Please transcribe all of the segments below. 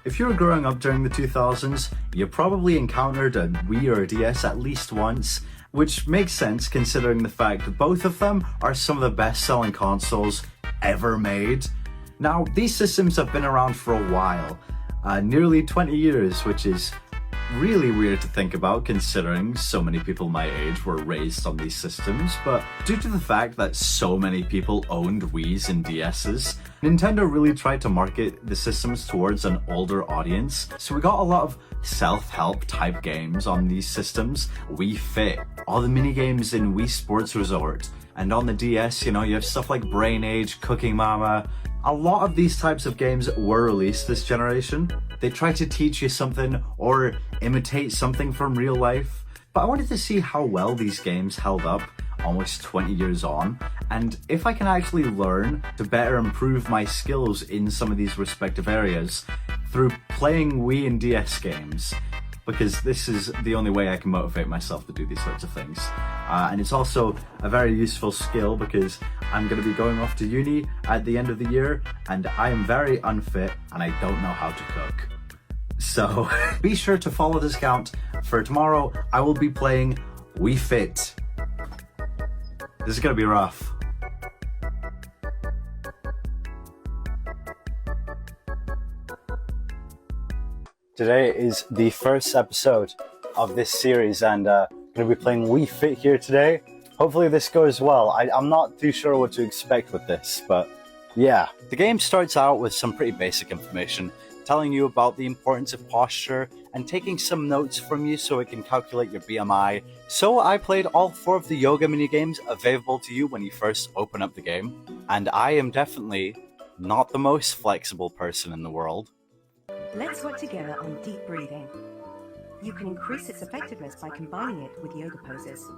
If you were growing up during the 2000s, you probably encountered a Wii or a DS at least once, which makes sense considering the fact that both of them are some of the best-selling consoles ever made. Now, these systems have been around for a while, nearly 20 years, which is really weird to think about considering so many people my age were raised on these systems, but due to the fact that so many people owned Wiis and DSs, Nintendo really tried to market the systems towards an older audience, so we got a lot of self-help type games on these systems. Wii Fit, all the mini-games in Wii Sports Resort, and on the DS, you know, you have stuff like Brain Age, Cooking Mama. A lot of these types of games were released this generation. They try to teach you something or imitate something from real life, but I wanted to see how well these games held up almost 20 years on, and if I can actually learn to better improve my skills in some of these respective areas through playing Wii and DS games, because this is the only way I can motivate myself to do these sorts of things. And it's also a very useful skill because I'm going to be going off to uni at the end of the year, and I am very unfit and I don't know how to cook. So be sure to follow this account. For tomorrow, I will be playing Wii Fit. This is going to be rough. Today is the first episode of this series, and I'm going to be playing Wii Fit here today. Hopefully this goes well. I'm not too sure what to expect with this, but yeah. The game starts out with some pretty basic information, telling you about the importance of posture and taking some notes from you so it can calculate your BMI. So I played all 4 of the yoga minigames available to you when you first open up the game, and I am definitely not the most flexible person in the world. Let's work together on deep breathing. You can increase its effectiveness by combining it with yoga poses.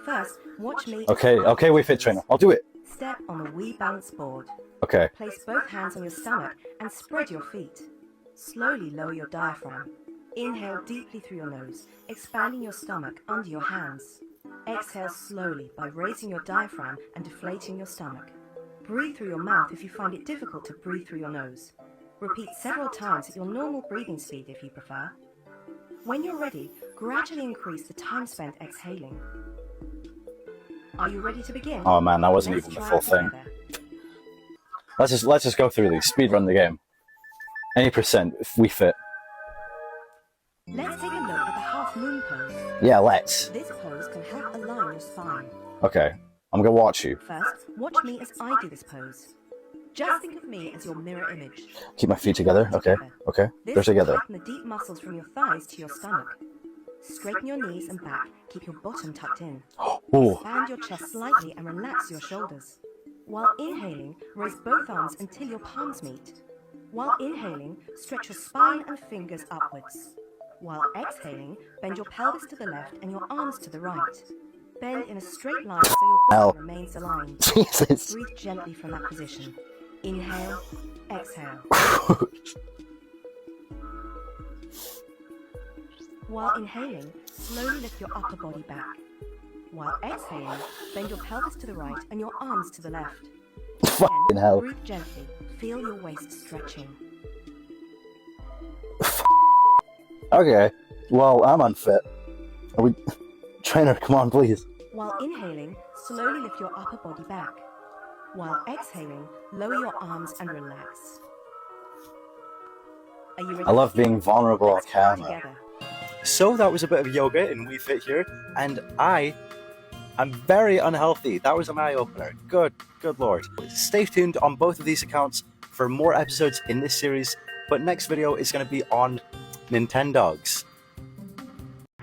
First, watch me. Okay, Wii Fit trainer. I'll do it. Step on the Wii balance board. Okay. Place both hands on your stomach and spread your feet. Slowly lower your diaphragm. Inhale deeply through your nose, expanding your stomach under your hands. Exhale slowly by raising your diaphragm and deflating your stomach. Breathe through your mouth if you find it difficult to breathe through your nose. Repeat several times at your normal breathing speed if you prefer. When you're ready, gradually increase the time spent exhaling. Are you ready to begin? Oh man, that wasn't even the full thing. Let's just go through these. Speedrun the game. Any percent, if we fit. Let's take a look at the half moon pose. Yeah, let's. This pose can help align your spine. Okay, I'm gonna watch you. First, watch me as I do this pose. Just think of me as your mirror image. Keep my feet together. Okay. They're together. Tighten the deep muscles from your thighs to your stomach. Straighten your knees and back. Keep your bottom tucked in. Ooh. Expand your chest slightly and relax your shoulders. While inhaling, raise both arms until your palms meet. While inhaling, stretch your spine and fingers upwards. While exhaling, bend your pelvis to the left and your arms to the right. Bend in a straight line so your body remains aligned. Jesus. Breathe gently from that position. Inhale, exhale. While inhaling, slowly lift your upper body back. While exhaling, bend your pelvis to the right and your arms to the left. Fucking hell. Breathe gently. Feel your waist stretching. Okay. Well, I'm unfit. Are we... Trainer, come on, please. While inhaling, slowly lift your upper body back. While exhaling, lower your arms and relax. Are you ready? I love being vulnerable on Let's try camera. together. So that was a bit of yoga in Wii Fit here, and I'm very unhealthy. That was an eye-opener. Good lord. Stay tuned on both of these accounts for more episodes in this series, but next video is going to be on Nintendogs.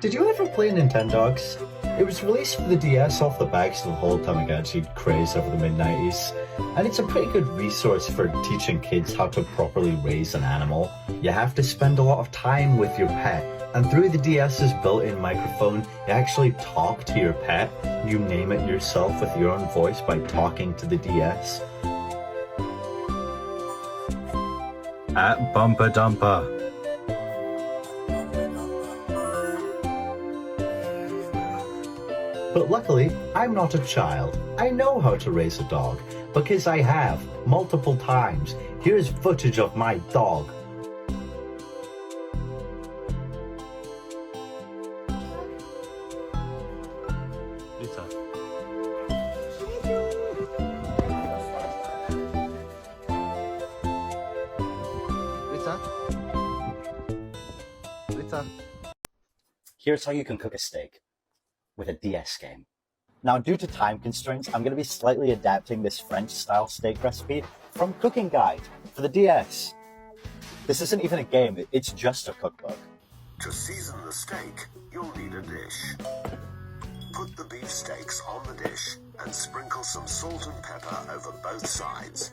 Did you ever play Nintendogs? It was released for the DS off the backs of the whole Tamagotchi craze over the mid-90s, and it's a pretty good resource for teaching kids how to properly raise an animal. You have to spend a lot of time with your pet, and through the DS's built-in microphone, you actually talk to your pet. You name it yourself with your own voice by talking to the DS. At Bumpa Dumpa. But luckily, I'm not a child. I know how to raise a dog, because I have, multiple times. Here's footage of my dog. Here's how you can cook a steak with a DS game. Now, due to time constraints, I'm going to be slightly adapting this French-style steak recipe from Cooking Guide for the DS. This isn't even a game, it's just a cookbook. To season the steak, you'll need a dish. Put the beef steaks on the dish and sprinkle some salt and pepper over both sides.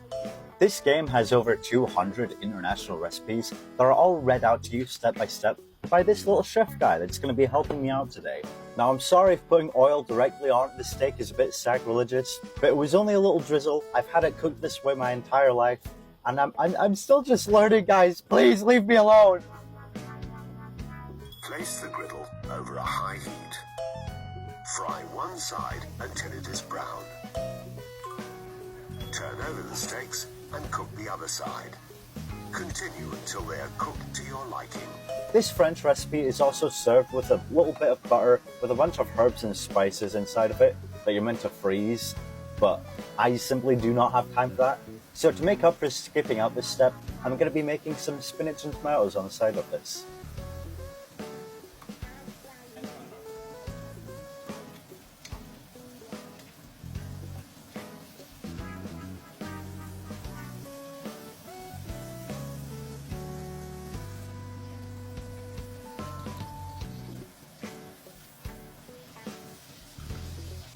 This game has over 200 international recipes that are all read out to you step by step by this little chef guy that's going to be helping me out today. Now, I'm sorry if putting oil directly on the steak is a bit sacrilegious, but it was only a little drizzle. I've had it cooked this way my entire life, and I'm still just learning, guys. Please leave me alone. Place the griddle over a high heat. Fry one side until it is brown. Turn over the steaks and cook the other side. Continue until they are cooked to your liking. This French recipe is also served with a little bit of butter with a bunch of herbs and spices inside of it that you're meant to freeze, but I simply do not have time for that. So to make up for skipping out this step, I'm going to be making some spinach and tomatoes on the side of this.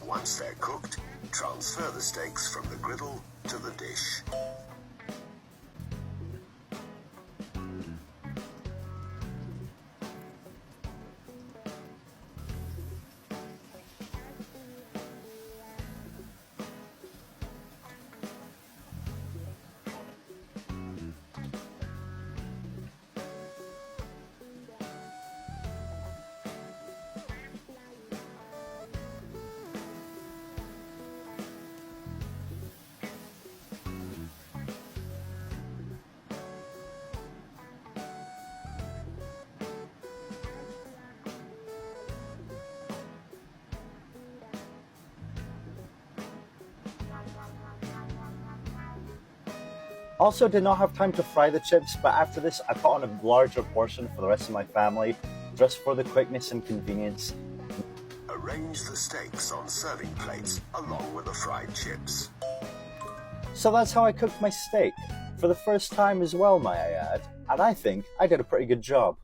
Once they're cooked, transfer the steaks from the griddle to the dish. Also did not have time to fry the chips, but after this I put on a larger portion for the rest of my family, just for the quickness and convenience. Arrange the steaks on serving plates along with the fried chips. So that's how I cooked my steak, for the first time as well, may I add, and I think I did a pretty good job.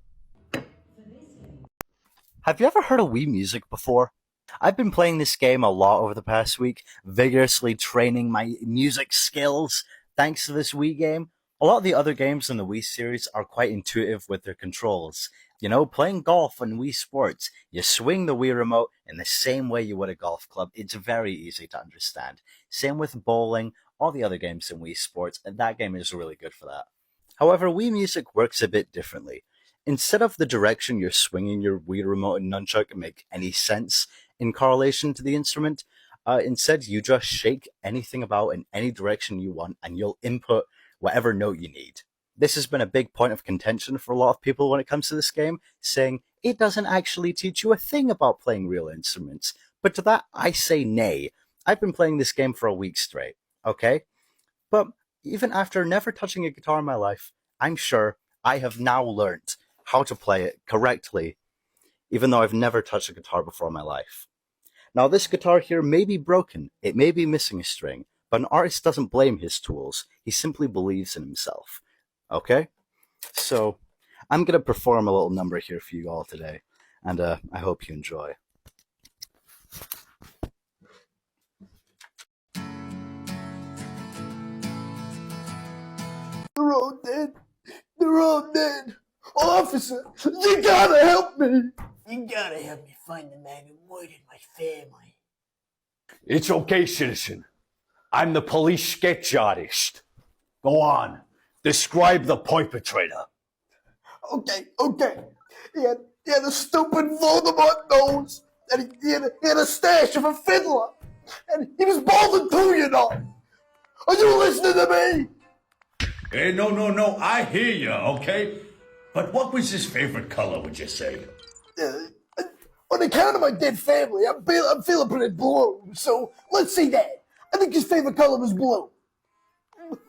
Have you ever heard of Wii Music before? I've been playing this game a lot over the past week, vigorously training my music skills. Thanks to this Wii game, a lot of the other games in the Wii series are quite intuitive with their controls. You know, playing golf on Wii Sports, you swing the Wii remote in the same way you would a golf club. It's very easy to understand. Same with bowling, all the other games in Wii Sports, and that game is really good for that. However, Wii Music works a bit differently. Instead of the direction you're swinging your Wii remote and nunchuck make any sense in correlation to the instrument, instead, you just shake anything about in any direction you want, and you'll input whatever note you need. This has been a big point of contention for a lot of people when it comes to this game, saying it doesn't actually teach you a thing about playing real instruments. But to that, I say nay. I've been playing this game for a week straight, okay? But even after never touching a guitar in my life, I'm sure I have now learnt how to play it correctly, even though I've never touched a guitar before in my life. Now, this guitar here may be broken, it may be missing a string, but an artist doesn't blame his tools, he simply believes in himself. Okay? So, I'm going to perform a little number here for you all today, and I hope you enjoy. They're all dead. They're all dead. Officer, you gotta help me. You gotta help me find the man who murdered my family. It's okay, citizen. I'm the police sketch artist. Go on. Describe the perpetrator. Okay. He had a stupid Voldemort nose, and he had a stash of a fiddler, and he was balding too, you know. Are you listening to me? Hey, no, I hear you, okay? But what was his favorite color, would you say? On account of my dead family, I'm feeling pretty blue, so let's say that. I think his favorite color was blue.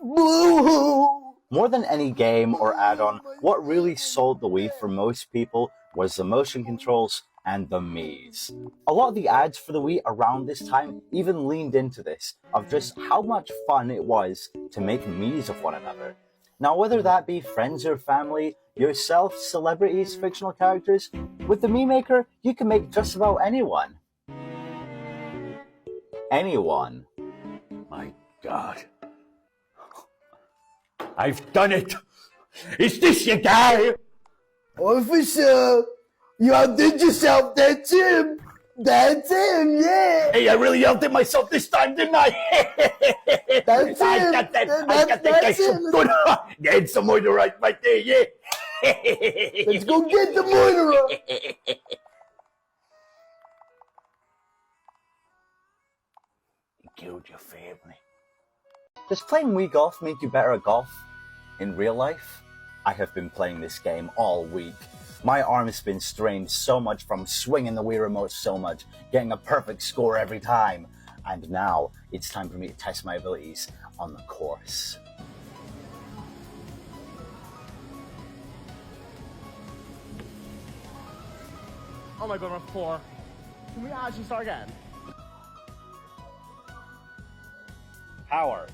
Blue! More than any game or add-on, what really sold the Wii for most people was the motion controls and the Miis. A lot of the ads for the Wii around this time even leaned into this, of just how much fun it was to make Miis of one another. Now, whether that be friends or family, yourself, celebrities, fictional characters, with the Mii Maker, you can make just about anyone. Anyone. My God. I've done it! Is this your guy? Officer, you outdid yourself, that's him! That's him, yeah! Hey, I really outdid myself this time, didn't I? That's I him! got that guy so good. There's some more to right there, yeah. Let's go get the murderer! You killed your family. Does playing Wii Golf make you better at golf? In real life, I have been playing this game all week. My arm has been strained so much from swinging the Wii remote so much, getting a perfect score every time. And now, it's time for me to test my abilities on the course. Oh my god, we're 4. Can we actually start again? Power.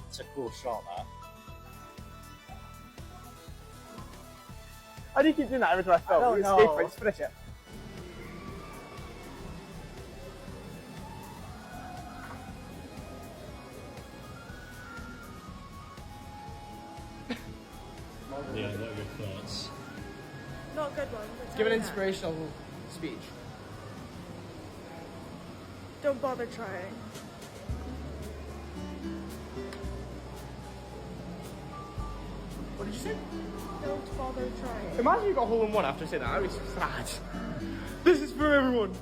It's a cool shot, that. How do you keep doing that every time I film? I don't You know. escape it, just finish it. Yeah, what are your thoughts? Not a good one. but Give an tell me that. inspirational speech. Don't bother trying. What did you say? Don't bother trying. Imagine you got a hole in one after saying that. That would be so sad. This is for everyone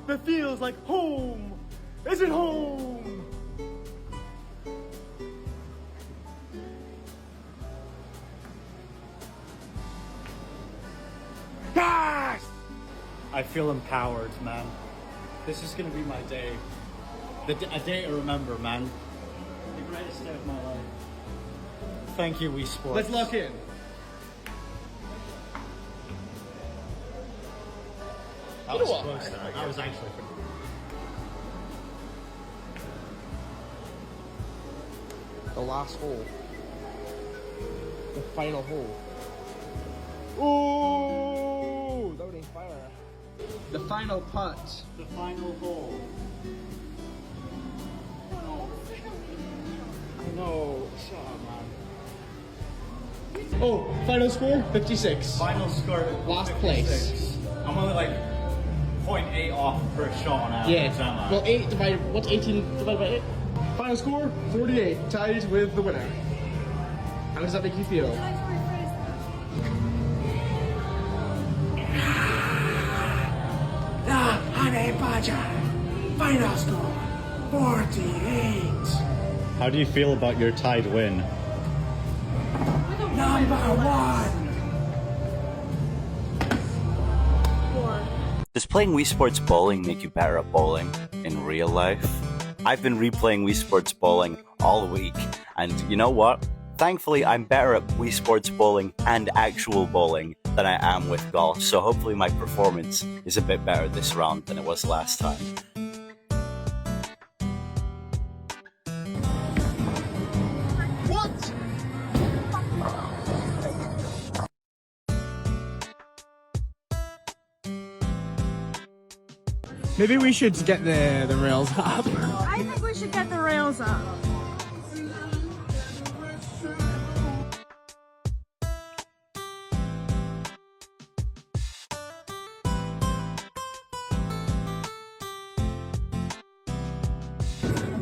that feels like home isn't home. Yes! I feel empowered, man. This is gonna be my day. A day to remember, man. The greatest day of my life. Thank you, Wii Sports. Let's lock in. That You was know what? close, though. That was actually pretty good. The last hole. The final hole. Ooh! That would be fire. The final putt. The final hole. No, shut up, man. Oh, final score 56. Final score. Last 56. place. I'm only like 0.8 off per shot now. Yeah. Channa. Well, 8 divided. What's 18 divided by 8? Final score 48. Tied with the winner. How does that make you feel? The Honey Badger. Final score 48. How do you feel about your tied win? Number 1. Does playing Wii Sports Bowling make you better at bowling in real life? I've been replaying Wii Sports Bowling all week, and you know what? Thankfully, I'm better at Wii Sports Bowling and actual bowling than I am with golf, so hopefully my performance is a bit better this round than it was last time. What? Maybe we should get the rails up. I think we should get the rails up.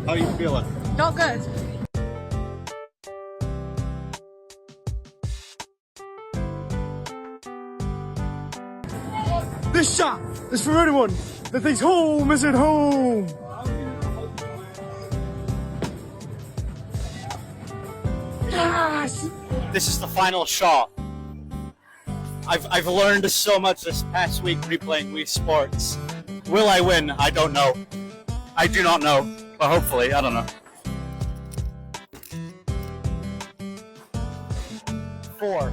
How are you feeling? Not good. This shot is for anyone that thinks home isn't home. Yes! This is the final shot. I've learned so much this past week replaying Wii Sports. Will I win? I don't know. I do not know. But hopefully, I don't know. 4.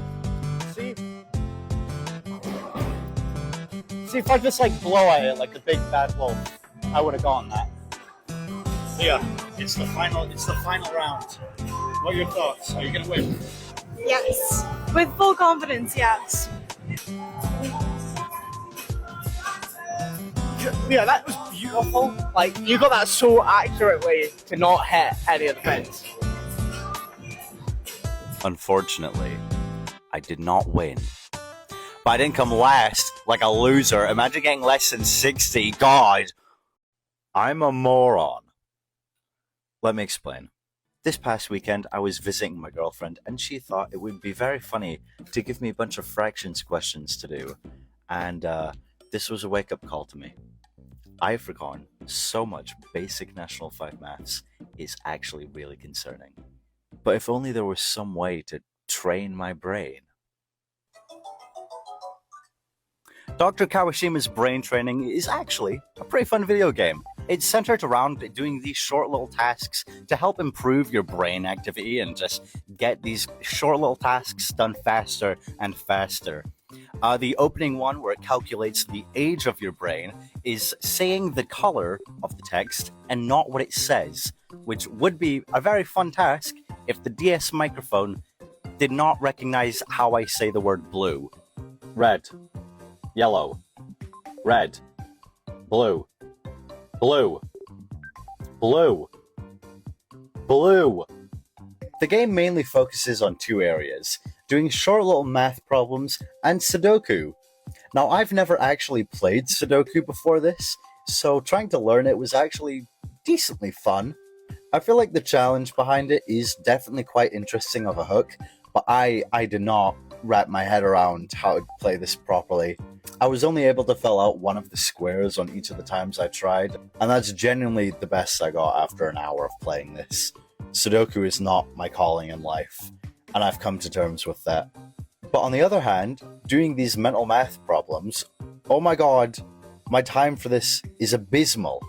See? See, if I just like blow at it like the big bad wolf, I would have gotten that. So yeah, it's the final round. What are your thoughts? Are you gonna win? Yes. With full confidence, yes. Yeah, that was beautiful. Like, you got that so accurately to not hit any of the pins. Unfortunately, I did not win. But I didn't come last like a loser. Imagine getting less than 60. God, I'm a moron. Let me explain. This past weekend, I was visiting my girlfriend, and she thought it would be very funny to give me a bunch of fractions questions to do. And this was a wake-up call to me. I've forgotten so much basic National 5 maths. It's actually really concerning. But if only there was some way to train my brain. Dr. Kawashima's brain training is actually a pretty fun video game. It's centered around doing these short little tasks to help improve your brain activity and just get these short little tasks done faster and faster. The opening one, where it calculates the age of your brain, is saying the color of the text and not what it says, which would be a very fun task if the DS microphone did not recognize how I say the word blue. Red. Yellow. Red. Blue. Blue. Blue. Blue. The game mainly focuses on 2 areas, doing short little math problems and Sudoku. Now, I've never actually played Sudoku before this, so trying to learn it was actually decently fun. I feel like the challenge behind it is definitely quite interesting of a hook, but I did not wrap my head around how to play this properly. I was only able to fill out one of the squares on each of the times I tried, and that's genuinely the best I got after an hour of playing this. Sudoku is not my calling in life, and I've come to terms with that. But on the other hand, doing these mental math problems, oh my god, my time for this is abysmal.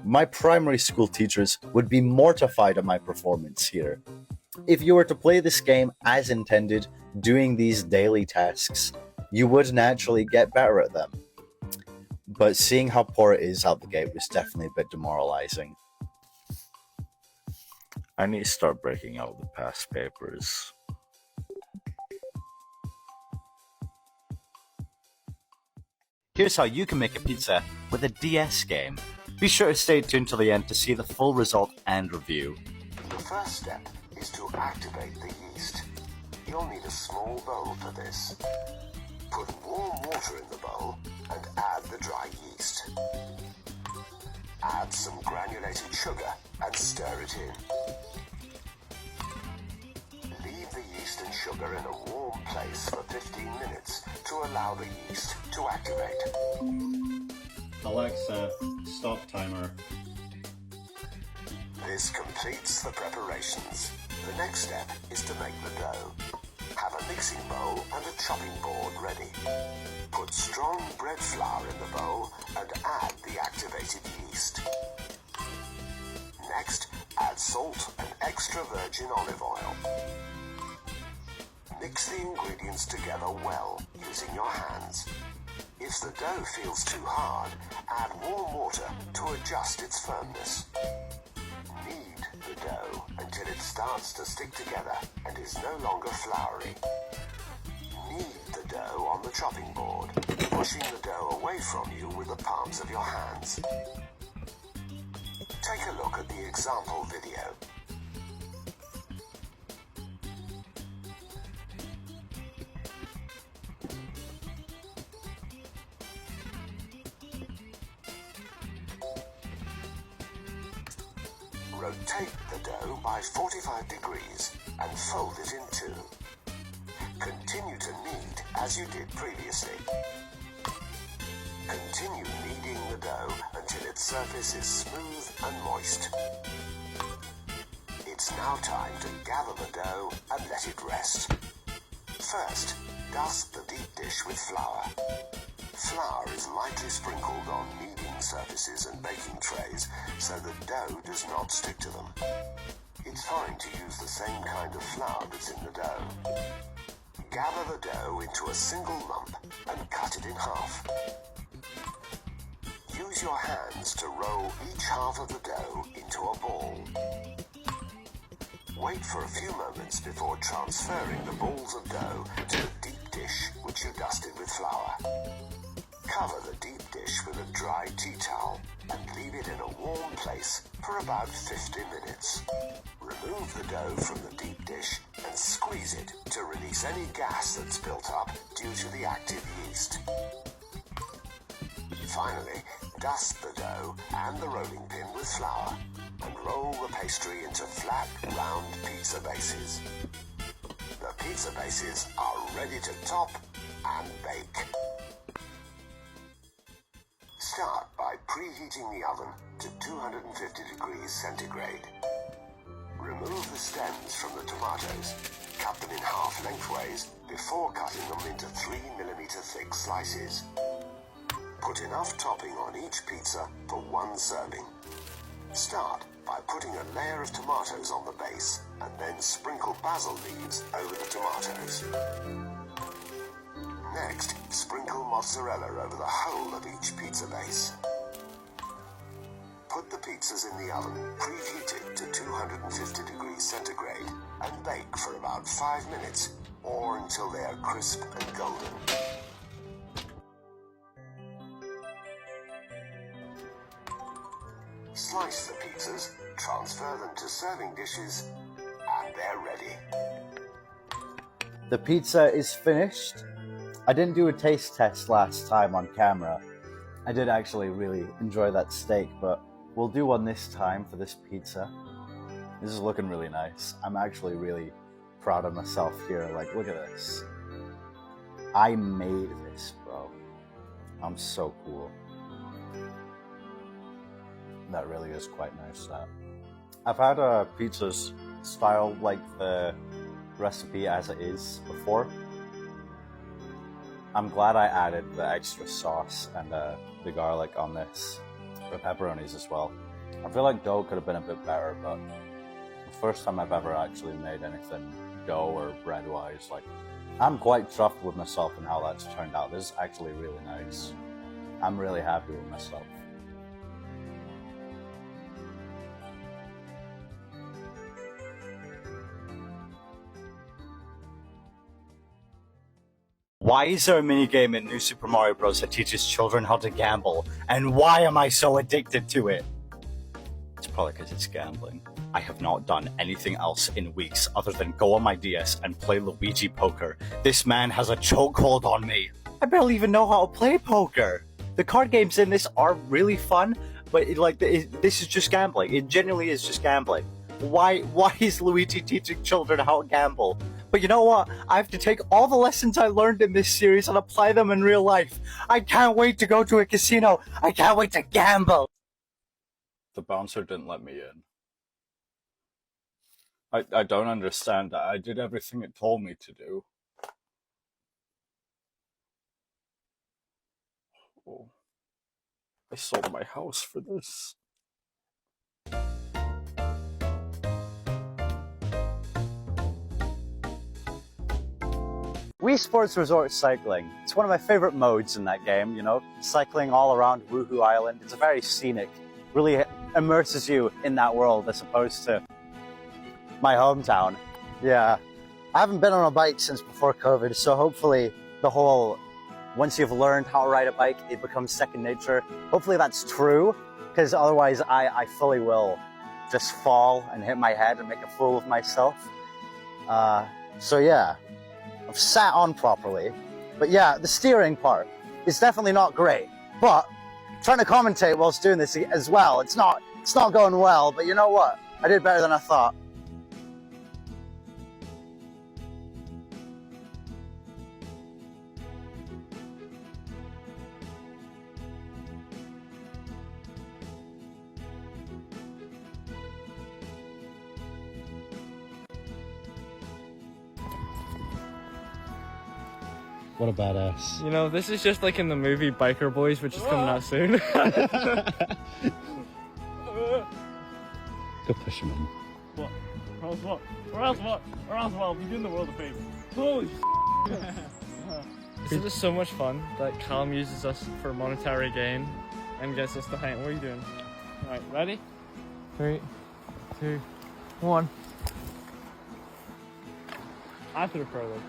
My primary school teachers would be mortified at my performance here. If you were to play this game as intended, doing these daily tasks, you would naturally get better at them. But seeing how poor it is out the gate was definitely a bit demoralizing. I need to start breaking out the past papers. Here's how you can make a pizza with a DS game. Be sure to stay tuned till the end to see the full result and review. The first step is to activate the yeast. You'll need a small bowl for this. Put warm water in the bowl and add the dry yeast. Add some granulated sugar and stir it in. Leave the yeast and sugar in a warm place for 15 minutes to allow the yeast to activate. Alexa, stop timer. This completes the preparations. The next step is to make the dough. Have a mixing bowl and a chopping board ready. Put strong bread flour in the bowl and add the activated yeast. Next, add salt and extra virgin olive oil. Mix the ingredients together well using your hands. If the dough feels too hard, add warm water to adjust its firmness. Knead the dough until it starts to stick together and is no longer floury. Knead the dough on the chopping board, pushing the dough away from you with the palms of your hands. Take a look at the example video. Rotate the dough by 45 degrees and fold it in 2. Continue to knead as you did previously. Continue kneading the dough until its surface is smooth and moist. It's now time to gather the dough and let it rest. First, dust the deep dish with flour. Flour is lightly sprinkled on kneading surfaces and baking trays so the dough does not stick to them. It's fine to use the same kind of flour that's in the dough. Gather the dough into a single lump and cut it in half. Use your hands to roll each half of the dough into a ball. Wait for a few moments before transferring the balls of dough to the deep dish which you dusted with flour. Cover the deep dish with a dry tea towel and leave it in a warm place for about 50 minutes. Remove the dough from the deep dish and squeeze it to release any gas that's built up due to the active yeast. Finally, dust the dough and the rolling pin with flour and roll the pastry into flat, round pizza bases. The pizza bases are ready to top and bake. Start by preheating the oven to 250 degrees centigrade. Remove the stems from the tomatoes. Cut them in half lengthways before cutting them into 3mm thick slices. Put enough topping on each pizza for one serving. Start by putting a layer of tomatoes on the base and then sprinkle basil leaves over the tomatoes. Next, sprinkle mozzarella over the whole of each pizza base. Put the pizzas in the oven, preheated to 250 degrees centigrade, and bake for about 5 minutes or until they are crisp and golden. Slice the pizzas, transfer them to serving dishes, and they're ready. The pizza is finished. I didn't do a taste test last time on camera. I did actually really enjoy that steak, but we'll do one this time for this pizza. This is looking really nice. I'm actually really proud of myself here. Like, look at this. I made this, bro. I'm so cool. That really is quite nice, that. I've had pizzas style like the recipe as it is before. I'm glad I added the extra sauce and the garlic on this. The pepperonis as well. I feel like dough could have been a bit better, but the first time I've ever actually made anything dough or bread-wise, like, I'm quite chuffed with myself and how that's turned out. This is actually really nice. I'm really happy with myself. Why is there a minigame in New Super Mario Bros. That teaches children how to gamble? And why am I so addicted to it? It's probably because it's gambling. I have not done anything else in weeks other than go on my DS and play Luigi poker. This man has a chokehold on me. I barely even know how to play poker. The card games in this are really fun, but this is just gambling. It genuinely is just gambling. Why is Luigi teaching children how to gamble? But you know what? I have to take all the lessons I learned in this series and apply them in real life. I can't wait to go to a casino. I can't wait to gamble. The bouncer didn't let me in. I don't understand that. I did everything it told me to do. Oh. I sold my house for this. Wii Sports Resort Cycling. It's one of my favorite modes in that game, you know, cycling all around Woohoo Island. It's very scenic, really immerses you in that world as opposed to my hometown. Yeah, I haven't been on a bike since before COVID, so hopefully the whole, once you've learned how to ride a bike, it becomes second nature. Hopefully that's true, because otherwise I fully will just fall and hit my head and make a fool of myself. So yeah. I've sat on properly, but yeah, the steering part is definitely not great, but trying to commentate whilst doing this as well, it's not going well, but you know what? I did better than I thought. What a badass. You know, this is just like in the movie Biker Boys, which is coming out soon. Go push him in. What? Or else what? I'll be doing the world a favor. Holy This is so much fun that Callum uses us for monetary gain and gets us to hang. What are you doing? Alright, ready? 3, 2, 1. I threw further.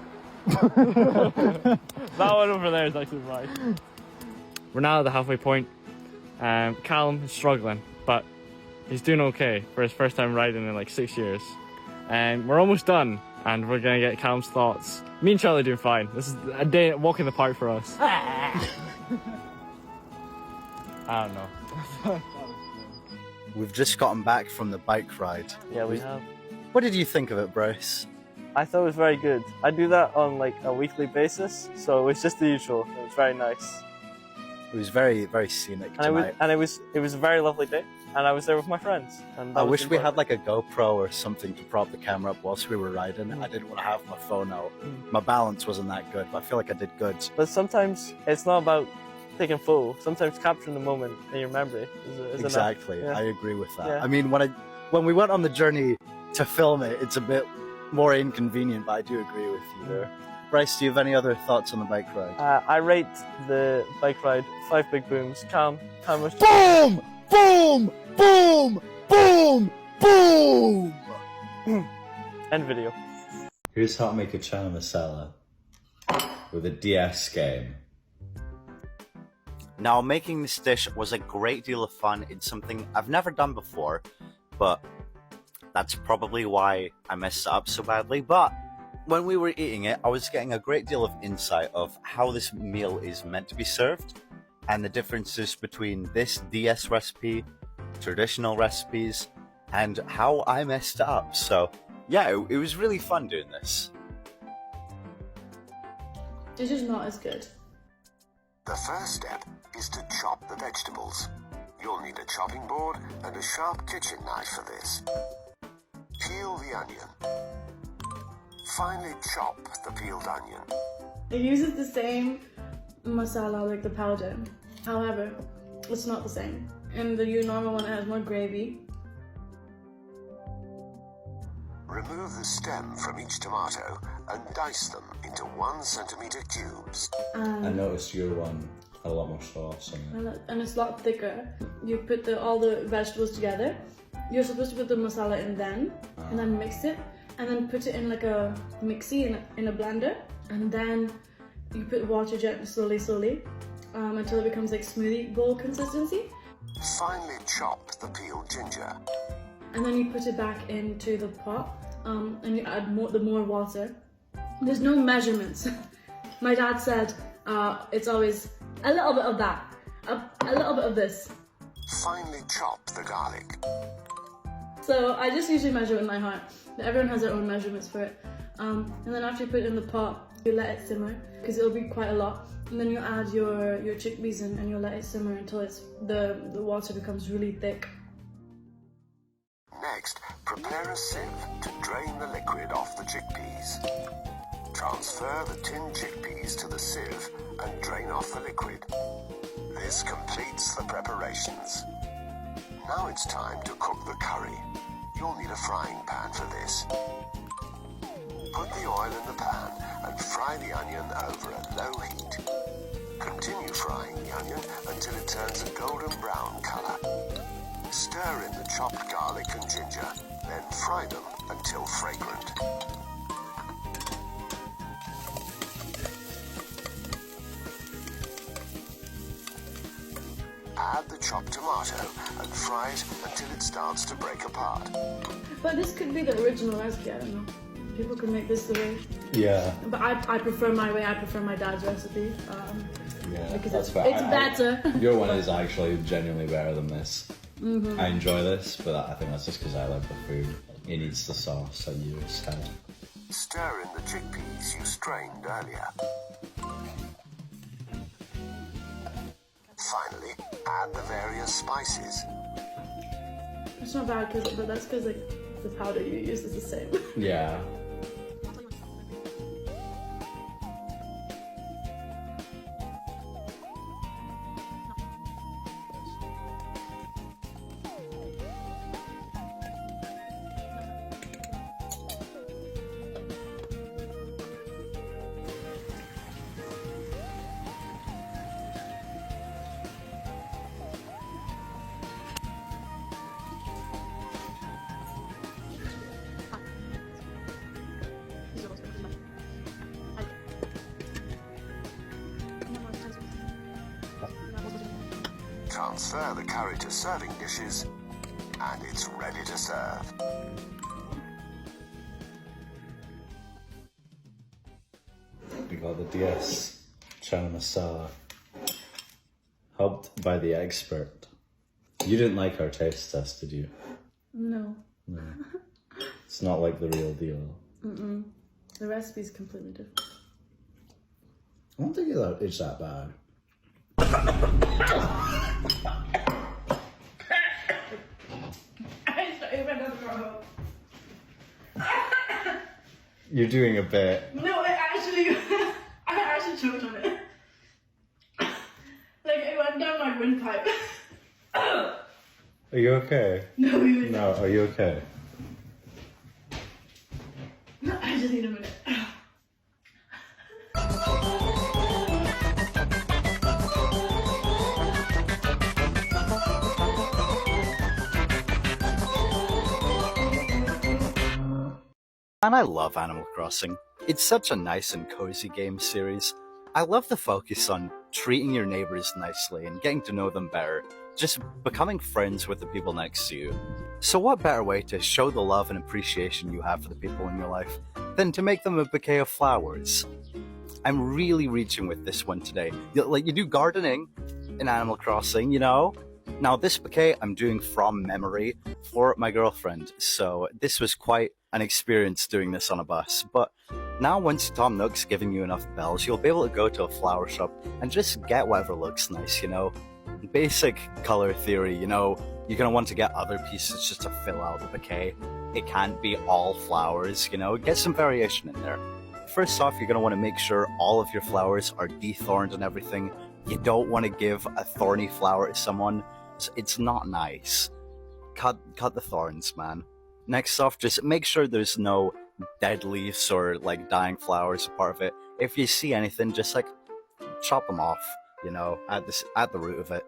That one over there is actually right. We're now at the halfway point. Callum is struggling, but he's doing okay for his first time riding in like 6 years. And we're almost done, and we're gonna get Callum's thoughts. Me and Charlie are doing fine. This is a day walk in the park for us. I don't know. We've just gotten back from the bike ride. Yeah, we have. What did you think of it, Bryce? I thought it was very good. I do that on like a weekly basis, so it was just the usual. It was very nice. It was very, very scenic And tonight. it was a very lovely day, and I was there with my friends. And I wish we had like a GoPro or something to prop the camera up whilst we were riding. I didn't want to have my phone out. My balance wasn't that good, but I feel like I did good. But sometimes it's not about taking photo. Sometimes capturing the moment in your memory is Exactly, enough. Yeah. I agree with that. Yeah. I mean, when we went on the journey to film it, it's a bit more inconvenient, but I do agree with you there. Bryce, do you have any other thoughts on the bike ride? I rate the bike ride 5 big booms. Calm was Boom! Boom! Boom! Boom! Boom! end video. Here's how to make a Channa Masala with a DS game. Now, making this dish was a great deal of fun. It's something I've never done before, but that's probably why I messed it up so badly. But when we were eating it, I was getting a great deal of insight of how this meal is meant to be served and the differences between this DS recipe, traditional recipes, and how I messed it up. So yeah, it was really fun doing this. It's just not as good. The first step is to chop the vegetables. You'll need a chopping board and a sharp kitchen knife for this. Peel the onion. Finely chop the peeled onion. It uses the same masala, like the powder. However, it's not the same. In the normal one, it has more gravy. Remove the stem from each tomato and dice them into 1 centimeter cubes. I noticed your one had a lot more sauce on it. And it's a lot thicker. You put all the vegetables together. You're supposed to put the masala in then, and then mix it, and then put it in like a mixie in a blender, and then you put water gently, slowly, until it becomes like smoothie bowl consistency. Finely chop the peeled ginger. And then you put it back into the pot, and you add more water. There's no measurements. My dad said it's always a little bit of that, a little bit of this. Finely chop the garlic. So I just usually measure with my heart. Everyone has their own measurements for it. And then after you put it in the pot, you let it simmer, because it'll be quite a lot. And then you add your chickpeas in, and you let it simmer until the water becomes really thick. Next, prepare a sieve to drain the liquid off the chickpeas. Transfer the tinned chickpeas to the sieve and drain off the liquid. This completes the preparations. Now it's time to cook the curry. You'll need a frying pan for this. Put the oil in the pan and fry the onion over a low heat. Continue frying the onion until it turns a golden brown color. Stir in the chopped garlic and ginger, then fry them until fragrant. Add the chopped tomato and fry it until it starts to break apart. But this could be the original recipe, I don't know. People could make this the way. Yeah. But I prefer my way, I prefer my dad's recipe. Yeah, because that's it's fair. better. Your one is actually genuinely better than this. Mm-hmm. I enjoy this, but I think that's just because I love the food. It needs the sauce I use. Stir in the chickpeas you strained earlier. Finally, add the various spices. It's not bad, but that's because like the powder you use is the same. Yeah. Transfer the curry to serving dishes, and it's ready to serve. We got the DS, Channa Masala, helped by the expert. You didn't like our taste test, did you? No. No. It's not like the real deal. The recipe's completely different. I don't think it's that bad. You're doing a bit. No, I actually choked on it. Like, it went down my windpipe. Are you okay? No, really. No, are you okay? I just need a minute. And I love Animal Crossing. It's such a nice and cozy game series. I love the focus on treating your neighbors nicely and getting to know them better, just becoming friends with the people next to you. So what better way to show the love and appreciation you have for the people in your life than to make them a bouquet of flowers? I'm really reaching with this one today. Like you do gardening in Animal Crossing, you know? Now this bouquet I'm doing from memory for my girlfriend, so this was quite an experience doing this on a bus. But now once Tom Nook's giving you enough bells, you'll be able to go to a flower shop and just get whatever looks nice, you know? Basic color theory, you know, you're going to want to get other pieces just to fill out the bouquet. It can't be all flowers, you know, get some variation in there. First off, you're going to want to make sure all of your flowers are dethorned and everything. You don't want to give a thorny flower to someone. It's not nice. Cut the thorns, man. Next off, just make sure there's no dead leaves or like dying flowers a part of it. If you see anything, just like chop them off, you know, at the root of it.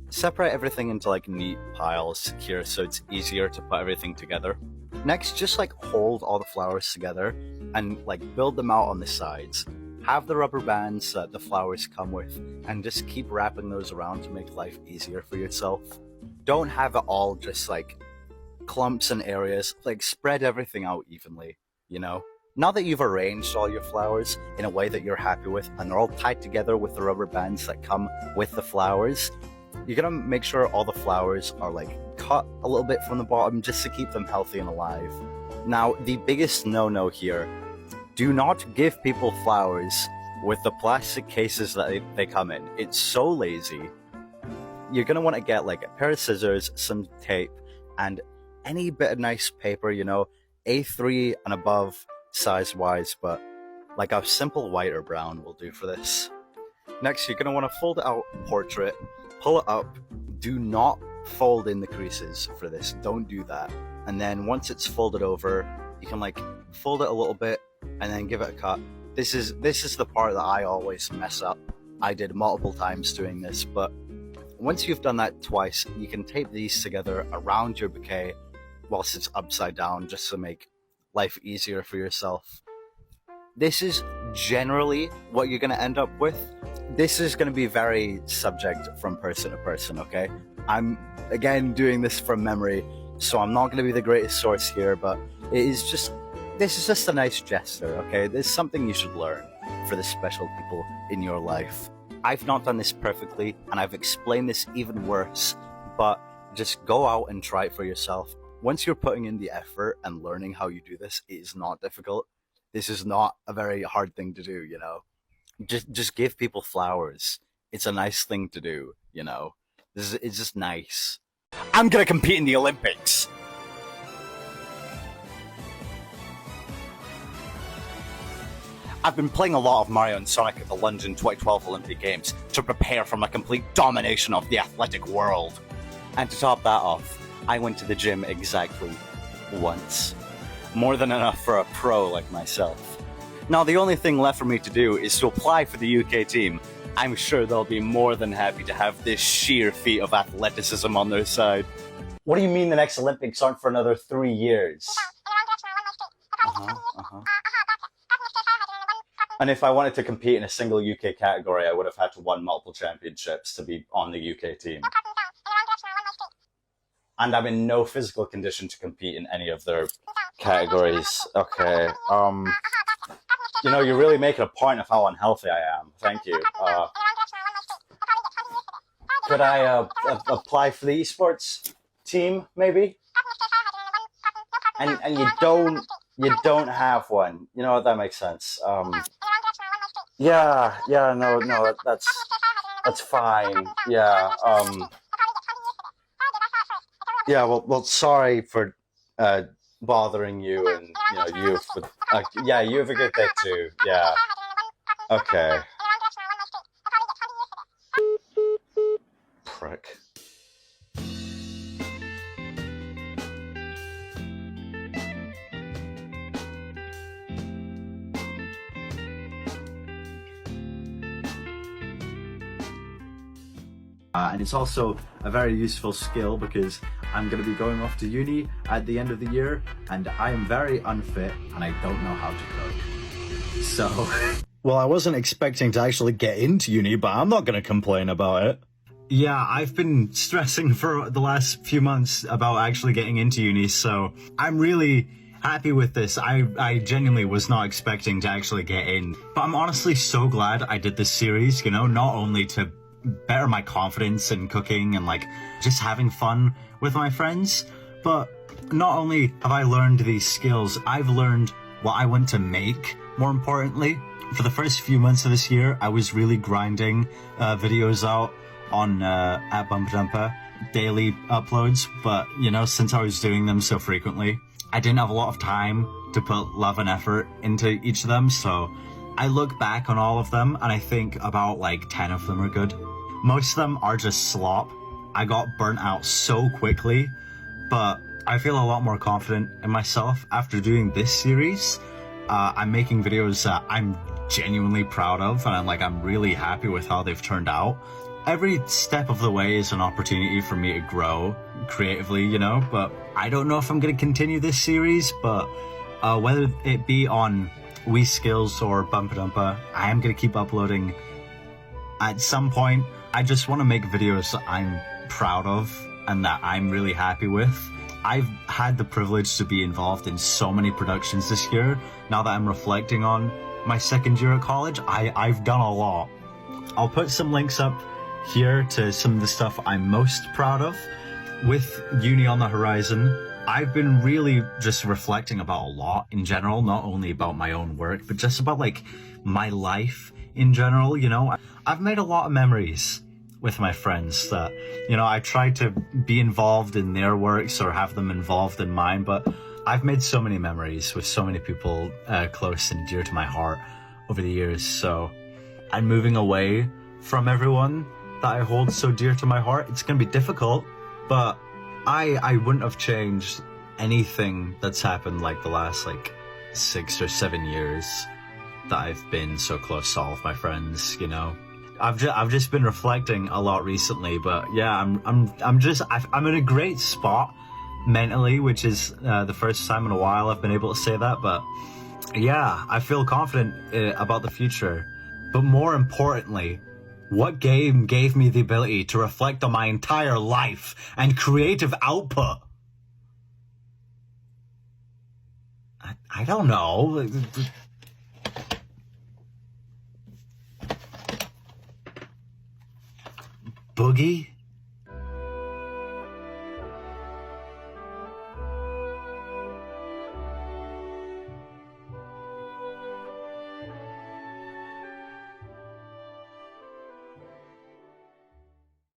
Separate everything into like neat piles, secure, so it's easier to put everything together. Next, just like hold all the flowers together and like build them out on the sides. Have the rubber bands that the flowers come with and just keep wrapping those around to make life easier for yourself. Don't have it all just like clumps and areas, like spread everything out evenly, you know? Now that you've arranged all your flowers in a way that you're happy with and they're all tied together with the rubber bands that come with the flowers, you're gonna make sure all the flowers are like cut a little bit from the bottom just to keep them healthy and alive. Now, the biggest no-no here, do not give people flowers with the plastic cases that they come in. It's so lazy. You're gonna want to get like a pair of scissors, some tape, and any bit of nice paper, you know, A3 and above size-wise, but like a simple white or brown will do for this. Next, you're gonna want to fold it out portrait, pull it up. Do not fold in the creases for this. Don't do that. And then once it's folded over, you can like fold it a little bit and then give it a cut. This is the part that I always mess up. I did multiple times doing this, but once you've done that twice, you can tape these together around your bouquet whilst it's upside down just to make life easier for yourself. This is generally what you're going to end up with. This is going to be very subject from person to person, okay? I'm, again, doing this from memory, so I'm not going to be the greatest source here, but this is just a nice gesture, okay? There's something you should learn for the special people in your life. I've not done this perfectly, and I've explained this even worse, but just go out and try it for yourself. Once you're putting in the effort and learning how you do this, it is not difficult. This is not a very hard thing to do, you know? Just give people flowers. It's a nice thing to do, you know? It's just nice. I'm gonna compete in the Olympics! I've been playing a lot of Mario and Sonic at the London 2012 Olympic Games to prepare for my complete domination of the athletic world. And to top that off, I went to the gym exactly once. More than enough for a pro like myself. Now the only thing left for me to do is to apply for the UK team. I'm sure they'll be more than happy to have this sheer feat of athleticism on their side. What do you mean the next Olympics aren't for another 3 years? And if I wanted to compete in a single UK category, I would have had to win multiple championships to be on the UK team. And I'm in no physical condition to compete in any of their categories. Okay. You know, you're really making a point of how unhealthy I am. Thank you. Could I apply for the esports team, maybe? And you don't have one. You know what? That makes sense. Yeah, no, that's fine. Yeah. Yeah. Well, sorry for bothering you, and you have a good day too. Yeah. Okay. Prick. And it's also a very useful skill because I'm going to be going off to uni at the end of the year, and I am very unfit and I don't know how to cook. So, well, I wasn't expecting to actually get into uni, but I'm not going to complain about it. Yeah, I've been stressing for the last few months about actually getting into uni, so I'm really happy with this. I genuinely was not expecting to actually get in, but I'm honestly so glad I did this series, not only to better my confidence in cooking and just having fun with my friends, but not only have I learned these skills, I've learned what I want to make. More importantly, for the first few months of this year, I was really grinding videos out on at Bumper Dumper, daily uploads, but since I was doing them so frequently, I didn't have a lot of time to put love and effort into each of them, so I look back on all of them and I think about 10 of them are good. Most of them are just slop. I got burnt out so quickly, but I feel a lot more confident in myself after doing this series. I'm making videos that I'm genuinely proud of, and I'm really happy with how they've turned out. Every step of the way is an opportunity for me to grow creatively, but I don't know if I'm going to continue this series, but whether it be on Wii Skills or Bumper Dumper, I am going to keep uploading. At some point, I just want to make videos that I'm proud of and that I'm really happy with. I've had the privilege to be involved in so many productions this year. Now that I'm reflecting on my second year at college, I've done a lot. I'll put some links up here to some of the stuff I'm most proud of. With uni on the horizon, I've been really just reflecting about a lot in general, not only about my own work, but just about my life in general. I've made a lot of memories with my friends that, I try to be involved in their works or have them involved in mine, but I've made so many memories with so many people close and dear to my heart over the years. So I'm moving away from everyone that I hold so dear to my heart. It's going to be difficult, but I wouldn't have changed anything that's happened the last 6 or 7 years that I've been so close to all of my friends. I've just been reflecting a lot recently, but yeah, I'm in a great spot mentally, which is the first time in a while I've been able to say that. But yeah, I feel confident about the future. But more importantly, what game gave me the ability to reflect on my entire life and creative output? I don't know. Boogie?